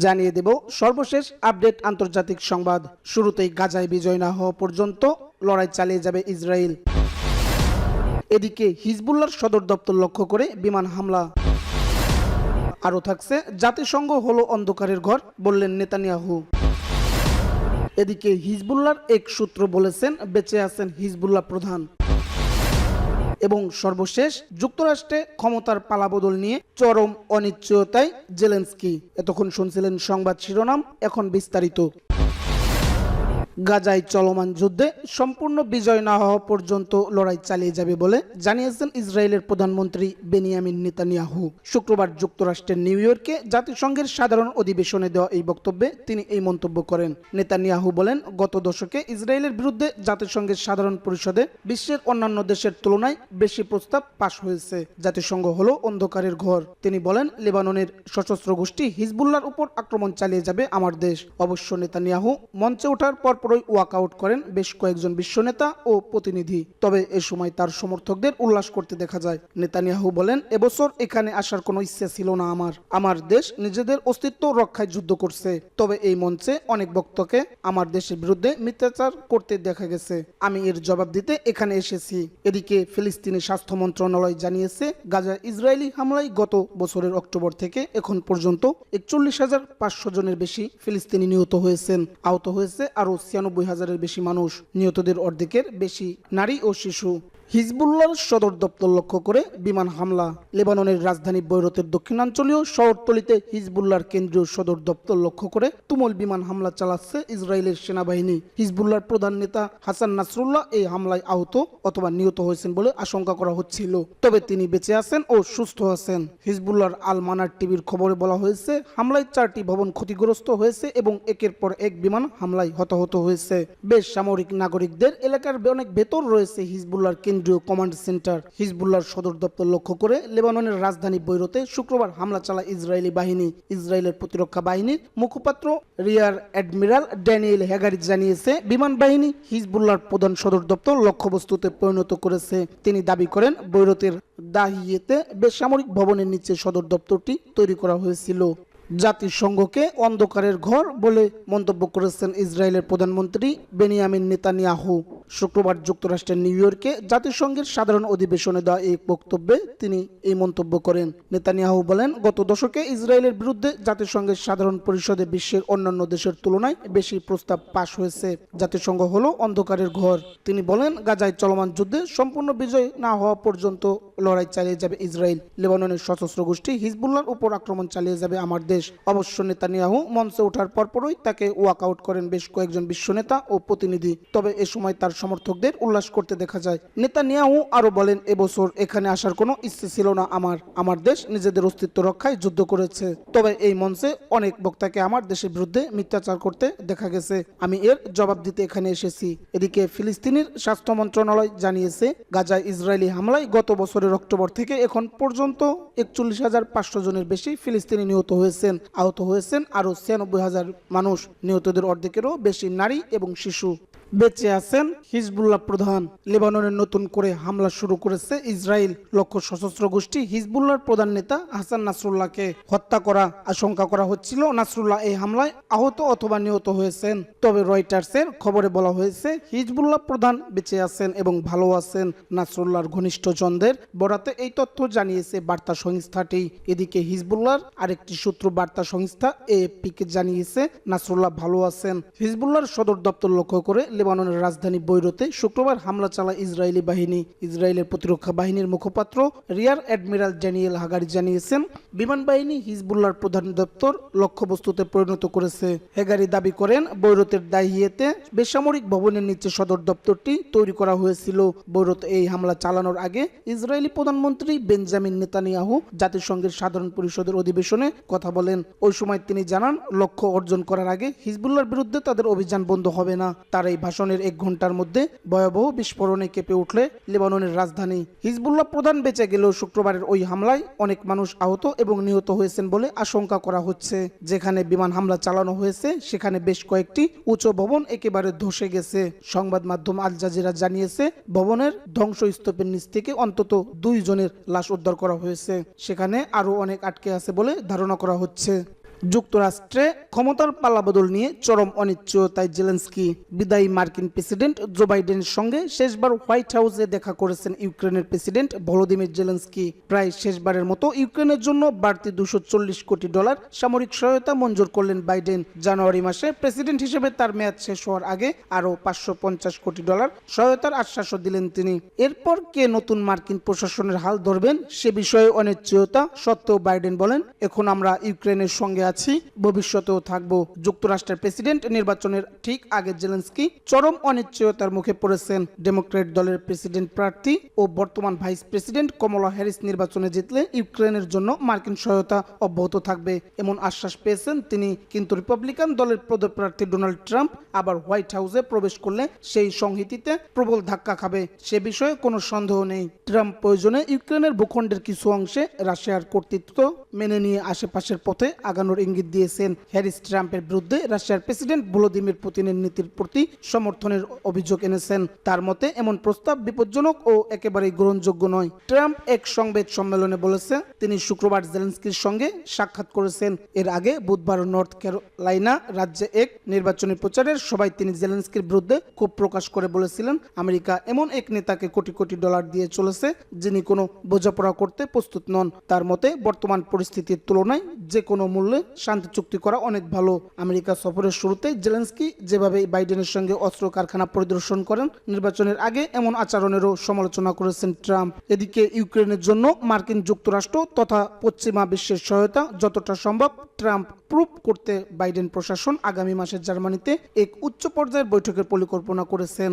জানিয়ে দেব সর্বশেষ আপডেট আন্তর্জাতিক সংবাদ। শুরুতেই গাজায় বিজয় না হওয়া পর্যন্ত লড়াই চালিয়ে যাবে ইসরায়েল। এদিকে হিজবুল্লাহর সদর দপ্তর লক্ষ্য করে বিমান হামলা। আরও থাকছে, জাতিসংঘ হলো অন্ধকারের ঘর, বললেন নেতানিয়াহু। এদিকে হিজবুল্লাহর এক সূত্র বলেছেন বেঁচে আছেন হিজবুল্লাহ প্রধান। এবং সর্বশেষ, যুক্তরাষ্ট্রে ক্ষমতার পালাবদল নিয়ে চরম অনিশ্চয়তায় জেলেনস্কি। এতক্ষণ শুনছিলেন সংবাদ শিরোনাম, এখন বিস্তারিত। গাজায় চলমান যুদ্ধে সম্পূর্ণ বিজয় না হওয়া পর্যন্ত লড়াই চালিয়ে যাবে বলে জানিয়েছেন ইসরায়েলের প্রধানমন্ত্রী বেনিয়ামিন নেতানিয়াহু। শুক্রবার যুক্তরাষ্ট্রের নিউ ইয়র্কে জাতিসংঘের সাধারণ অধিবেশনে দেওয়া এই বক্তব্যে তিনি এই মন্তব্য করেন। নেতানিয়াহু বলেন, গত দশকে ইসরায়েলের বিরুদ্ধে জাতিসংঘের সাধারণ পরিষদে বিশ্বের অন্যান্য দেশের তুলনায় বেশি প্রস্তাব পাশ হয়েছে। জাতিসংঘ হলো অন্ধকারের ঘর। তিনি বলেন, লেবাননের সশস্ত্র গোষ্ঠী হিজবুল্লাহর উপর আক্রমণ চালিয়ে যাবে আমার দেশ। অবশ্য নেতানিয়াহু মঞ্চে ওঠার পরপরই ওয়াকআউট করেন বেশ কয়েকজন বিশ্ব নেতা ও প্রতিনিধি। তবে এ সময় তার সমর্থকদের উল্লাস করতে দেখা যায়। নেতানিয়াহু বলেন, এবছর এখানে আসার কোনো ইচ্ছা ছিল না আমার দেশ নিজেদের অস্তিত্ব রক্ষায় যুদ্ধ করছে। তবে এই মঞ্চে অনেক বক্তাকে আমার দেশের বিরুদ্ধে মিথ্যাচার করতে দেখা গেছে। আমি এর জবাব দিতে এখানে এসেছি। এদিকে ফিলিস্তিনি স্বাস্থ্য মন্ত্রণালয় জানিয়েছে, গাজা ইসরায়েলি হামলায় গত বছরের অক্টোবর থেকে এখন পর্যন্ত ৪১,৫০০ জনের বেশি ফিলিস্তিনি নিহত হয়েছেন। আহত হয়েছে আরও ৯৬,০০০-এর বেশি মানুষ। নিহতদের অর্ধেকের বেশি নারী ও শিশু। হিজবুল্লাহর সদর দপ্তর লক্ষ্য করে বিমান হামলা। লেবাননের রাজধানী বৈরুতের দক্ষিণাঞ্চলীয় শহরতলিতে হিজবুল্লাহর কেন্দ্রীয় সদর দপ্তর লক্ষ্য করে তুমুল বিমান হামলা চালাচ্ছে ইসরায়েলের সেনাবাহিনী। হিজবুল্লাহর প্রধান নেতা হাসান নাসরুল্লাহ এই হামলায় আহত অথবা নিহত হয়েছেন বলে আশঙ্কা করা হচ্ছিল। তবে তিনি বেঁচে আছেন ও সুস্থ আছেন। হিজবুল্লাহর আল মানার টিভির খবরে বলা হয়েছে, হামলায় 4টি ভবন ক্ষতিগ্রস্ত হয়েছে এবং একের পর এক বিমান হামলায় হতাহত হয়েছে। বেশ সামরিক নাগরিকদের এলাকার অনেক ভেতর রয়েছে হিজবুল্লাহর কেন্দ্রীয় কমান্ড সেন্টার। হিজবুল্লাহর সদর দপ্তর লক্ষ্য করে লেবাননের রাজধানী বৈরুতে শুক্রবার হামলা চালায় ইসরায়েলি বাহিনী। ইসরায়েলের প্রতিরক্ষা বাহিনীর মুখপাত্র রিয়ার অ্যাডমিরাল ড্যানিয়েল হ্যাগারি জানিয়েছে, বিমান বাহিনী হিজবুল্লাহর প্রধান সদর দপ্তর লক্ষ্যবস্তুতে পরিণত করেছে। তিনি দাবি করেন, বৈরুতের দাহিয়েতে বেসামরিক ভবনের নিচে সদর দপ্তরটি তৈরি করা হয়েছিল। জাতিসংঘকে অন্ধকারের ঘর বলে মন্তব্য করেছেন ইসরায়েলের প্রধানমন্ত্রী বেনিয়ামিন নেতানিয়াহু। শুক্রবার যুক্তরাষ্ট্রের নিউ ইয়র্কে জাতিসংঘের সাধারণ অধিবেশনে দেওয়া এই বক্তব্যে তিনি এই মন্তব্য করেন। নেতানিয়াহু বলেন, গত দশকে ইসরায়েলের বিরুদ্ধে জাতিসংঘের সাধারণ পরিষদে বিশ্বের অন্যান্য দেশের তুলনায় বেশি প্রস্তাব পাশ হয়েছে। জাতিসংঘ হলো অন্ধকারের ঘর। তিনি বলেন, গাজায় চলমান যুদ্ধে সম্পূর্ণ বিজয় না হওয়া পর্যন্ত লড়াই চালিয়ে যাবে ইসরায়েল। লেবাননের সশস্ত্র গোষ্ঠী হিজবুল্লাহর উপর আক্রমণ চালিয়ে যাবে আমার দেশ। অবশ্য নেতানিয়াহু মঞ্চে ওঠার পরপরই তাকে ওয়াকআউট করেন বেশ কয়েকজন বিশ্ব নেতা ও প্রতিনিধি। তবে এ সময় তার সমর্থকদের উল্লাস করতে দেখা যায়। নেতানিয়াহু আরো বলেন, এবছর এখানে আসার কোনো ইচ্ছে ছিল না আমার দেশ নিজেদের অস্তিত্ব রক্ষায় যুদ্ধ করেছে। তবে এই মঞ্চে অনেক বক্তাকে আমার দেশের বিরুদ্ধে মিথ্যাচার করতে দেখা গেছে। আমি এর জবাব দিতে এখানে এসেছি। এদিকে ফিলিস্তিনের স্বাস্থ্য মন্ত্রণালয় জানিয়েছে, গাজায় ইসরায়েলি হামলায় গত বছরের অক্টোবর থেকে এখন পর্যন্ত ৪১,৫০০ জনের বেশি ফিলিস্তিনি নিহত হয়েছেন। আহত হয়েছেন আরও ৯৬,০০০ মানুষ। নিহতদের অর্ধেকেরও বেশি নারী এবং শিশু। বেঁচে আছেন হিজবুল্লাহ প্রধান। লেবাননের নতুন করে হামলা শুরু করেছে ইসরায়েল। লক্ষ্য সশস্ত্র গোষ্ঠী হিজবুল্লাহর প্রধান নেতা হাসান নাসরুল্লাহকে হত্যা করা আশঙ্কা করা হচ্ছিল। নাসরুল্লাহ এই হামলায় আহত অথবা নিহত হয়েছেন। তবে রয়টার্সের খবরে বলা হয়েছে, হিজবুল্লাহ প্রধান বেঁচে আছেন এবং ভালো আছেন। নাসরুল্লাহর ঘনিষ্ঠজনদের বরাতে এই তথ্য জানিয়েছে বার্তা সংস্থাটি। এদিকে হিজবুল্লাহর আরেকটি সূত্র বার্তা সংস্থা এএফপিকে জানিয়েছে, নাসরুল্লাহ ভালো আছেন। হিজবুল্লাহর সদর দপ্তর লক্ষ্য করে লেবাননের রাজধানী বৈরুতে শুক্রবার হামলা চালায় ইসরায়েলি বাহিনী। ইসরায়েলের প্রতিরক্ষা বাহিনীর মুখপাত্র রিয়ার অ্যাডমিরাল ড্যানিয়েল হাগারি জানিয়েছেন, বিমান বাহিনী হিজবুল্লাহর প্রধান দপ্তর লক্ষ্যবস্তুতে পরিণত করেছে। হেগারি দাবি করেন, বৈরুতের দাহিয়েতে বেসামরিক ভবনের নিচে সদর দপ্তরটি তৈরি করা হয়েছিল। বৈরুতে এই হামলা চালানোর আগে ইসরায়েলি প্রধানমন্ত্রী বেঞ্জামিন নেতানিয়াহু জাতিসংঘের সাধারণ পরিষদের অধিবেশনে কথা বলেন। ওই সময় তিনি জানান, লক্ষ্য অর্জন করার আগে হিজবুল্লাহর বিরুদ্ধে তাদের অভিযান বন্ধ হবে না। তার এই ভাষণের 1 ঘন্টার মধ্যে ভয়াবহ বিস্ফোরণে কেঁপে উঠলে লেবাননের রাজধানী। হিজবুল্লাহ প্রধান বেঁচে গেলেও শুক্রবারের ওই হামলায় অনেক মানুষ আহত এবং নিহত হয়েছেন বলে আশঙ্কা করা হচ্ছে। যেখানে বিমান হামলা চালানো হয়েছে সেখানে বেশ কয়েকটি উঁচু ভবন একেবারে ধসে গেছে। সংবাদ মাধ্যম আল জাজিরা জানিয়েছে, ভবনের ধ্বংসস্তূপের নিচ থেকে অন্তত 2 জনের লাশ উদ্ধার করা হয়েছে। সেখানে আরো অনেক আটকে আছে বলে ধারণা করা হচ্ছে। যুক্তরাষ্ট্রে ক্ষমতার পালাবদল নিয়ে চরম অনিশ্চয়তায় জেলেনস্কি। বিদায়ী মার্কিন প্রেসিডেন্ট জো বাইডেনের সঙ্গে শেষবার হোয়াইট হাউসে দেখা করেছেন ইউক্রেনের প্রেসিডেন্ট ভলোদিমির জেলেনস্কি। প্রায় শেষবারের মতো ইউক্রেনের জন্য বাড়তি $240 কোটি সামরিক সহায়তা মঞ্জুর করলেন বাইডেন। জানুয়ারি মাসে প্রেসিডেন্ট হিসেবে তার মেয়াদ শেষ হওয়ার আগে আরও $550 কোটি সহায়তার আশ্বাসও দিলেন তিনি। এরপর কে নতুন মার্কিন প্রশাসনের হাল ধরবেন সে বিষয়ে অনিশ্চয়তা সত্ত্বেও বাইডেন বলেন, এখন আমরা ইউক্রেনের সঙ্গে আছি, ভবিষ্যতেও থাকবো। যুক্তরাষ্ট্রের প্রেসিডেন্ট নির্বাচনের ঠিক আগে জেলেনস্কি চরম অনিশ্চয়তার মুখে পড়েছেন। ডেমোক্র্যাট দলের প্রেসিডেন্ট প্রার্থী ও বর্তমান ভাইস প্রেসিডেন্ট কমলা হ্যারিস নির্বাচনে জিতলে ইউক্রেনের জন্য মার্কিন সহায়তা অব্যাহত থাকবে এমন আশ্বাস পেয়েছেন তিনি। কিন্তু রিপাবলিকান দলের পদপ্রার্থী ডোনাল্ড ট্রাম্প আবার হোয়াইট হাউসে প্রবেশ করলে সেই সংহিতিতে প্রবল ধাক্কা খাবে সে বিষয়ে কোনো সন্দেহ নেই। ট্রাম্প প্রয়োজনে ইউক্রেনের ভূখণ্ডের কিছু অংশে রাশিয়ার কর্তৃত্ব মেনে নিয়ে আশেপাশের পথে আগানোর ইঙ্গিত দিয়েছেন। হ্যারিস ট্রাম্পের বিরুদ্ধে রাশিয়ার প্রেসিডেন্ট ভলোদিমির পুতিনের নীতির প্রতি সমর্থনের অভিযোগ এনেছেন। তার মতে এমন প্রস্তাব বিপজ্জনক ও একেবারেই গ্রহণযোগ্য নয়। ট্রাম্প এক সংবাদ সম্মেলনে বলেছে তিনি শুক্রবার জেলেনস্কির সঙ্গে সাক্ষাৎ করেছেন। এর আগে বুধবার নর্থ ক্যারোলাইনা রাজ্যে এক নির্বাচনী প্রচারের সভায় তিনি জেলেনস্কির বিরুদ্ধে ক্ষোভ প্রকাশ করে বলেছিলেন, আমেরিকা এমন এক নেতাকে কোটি কোটি ডলার দিয়ে চলেছে যিনি কোনো বোঝাপড়া করতে প্রস্তুত নন। তার মতে বর্তমান পরিস্থিতির তুলনায় যে কোনো মূল্যে শান্তি চুক্তি করা অনেক ভালো। আমেরিকা সফরের শুরুতে জেলেনস্কি যেভাবে বাইডেনের সঙ্গে অস্ত্র কারখানা পরিদর্শন করেন, নির্বাচনের আগে এমন আচরণেরও সমালোচনা করেছেন ট্রাম্প। এদিকে ইউক্রেনের জন্য মার্কিন যুক্তরাষ্ট্র তথা পশ্চিমা বিশ্বের সহায়তা যতটা সম্ভব ট্রাম্প প্রুভ করতে বাইডেন প্রশাসন আগামী মাসে জার্মানিতে এক উচ্চ পর্যায়ের বৈঠকের পরিকল্পনা করেছেন।